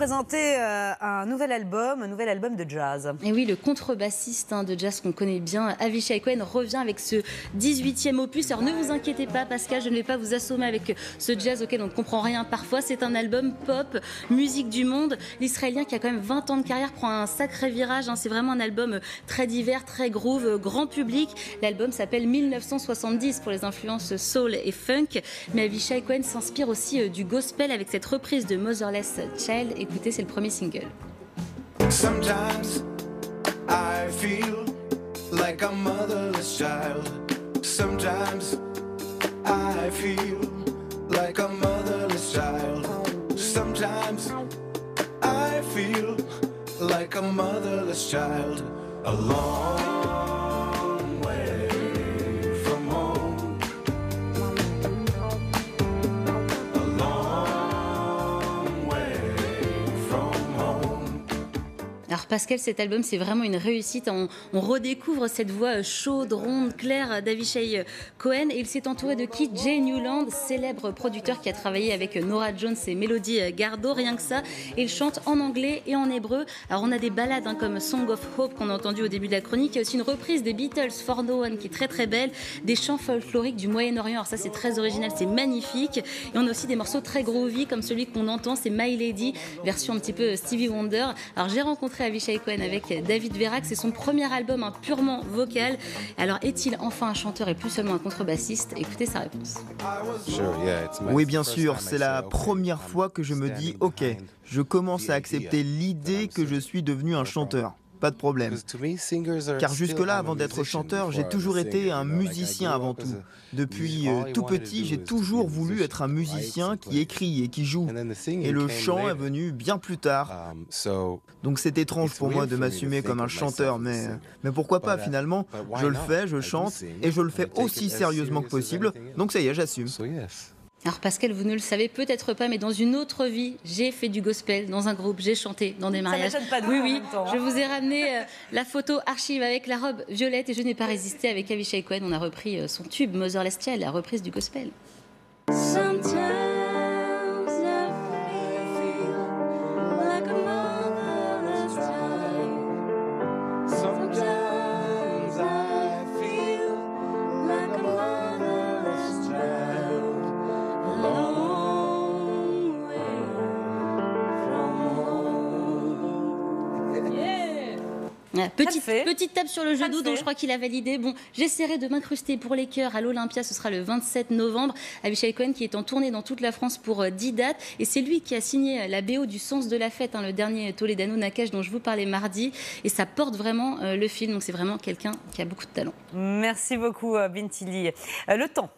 présenter un nouvel album de jazz. Et oui, le contrebassiste de jazz qu'on connaît bien, Avishai Cohen, revient avec ce 18e opus. Alors ne vous inquiétez pas, Pascal, je ne vais pas vous assommer avec ce jazz auquel on ne comprend rien parfois. C'est un album pop, musique du monde. L'Israélien qui a quand même 20 ans de carrière prend un sacré virage. C'est vraiment un album très divers, très groove, grand public. L'album s'appelle 1970 pour les influences soul et funk. Mais Avishai Cohen s'inspire aussi du gospel avec cette reprise de Motherless Child. Écoutez, c'est le premier single. Sometimes I feel like a motherless child. Sometimes I feel like a motherless child. Sometimes I feel like a motherless child. A long way from home. A long way from home. Alors Pascal, cet album, c'est vraiment une réussite. On redécouvre cette voix chaude, ronde, claire d'Avishai Cohen. Et il s'est entouré de qui? Jay Newland, célèbre producteur qui a travaillé avec Norah Jones et Melody Gardot. Rien que ça. Et il chante en anglais et en hébreu. Alors on a des ballades comme Song of Hope qu'on a entendu au début de la chronique. Il y a aussi une reprise des Beatles, For No One, qui est très très belle. Des chants folkloriques du Moyen-Orient. Alors ça, c'est très original, c'est magnifique. Et on a aussi des morceaux très groovy comme celui qu'on entend, c'est My Lady, version un petit peu Stevie Wonder. Alors j'ai rencontré Avishai Cohen avec David Verac, c'est son premier album purement vocal. Alors est-il enfin un chanteur et plus seulement un contrebassiste? Écoutez sa réponse. Oui, bien sûr, c'est la première fois que je me dis ok, je commence à accepter l'idée que je suis devenu un chanteur. Pas de problème. Car jusque-là, avant d'être chanteur, j'ai toujours été un musicien avant tout. Depuis tout petit, j'ai toujours voulu être un musicien qui écrit et qui joue. Et le chant est venu bien plus tard. Donc c'est étrange pour moi de m'assumer comme un chanteur, mais pourquoi pas finalement? Je le fais, je chante et je le fais aussi sérieusement que possible. Donc ça y est, j'assume. Alors Pascal, vous ne le savez peut-être pas, mais dans une autre vie, j'ai fait du gospel dans un groupe, j'ai chanté dans des mariages. Ça m'étonne pas de oui, vous en oui, même temps, je vous ai ramené la photo archive avec la robe violette et je n'ai pas résisté. Avec Avishai Cohen, on a repris son tube Motherless Child, la reprise du gospel. Petite tape sur le genou, donc je crois qu'il a validé. Bon, j'essaierai de m'incruster pour les chœurs à l'Olympia, ce sera le 27 novembre. Avishai Cohen qui est en tournée dans toute la France pour 10 dates. Et c'est lui qui a signé la BO du Sens de la Fête, le dernier Toledano Nakash dont je vous parlais mardi. Et ça porte vraiment le film, donc c'est vraiment quelqu'un qui a beaucoup de talent. Merci beaucoup, Bintili. Le temps.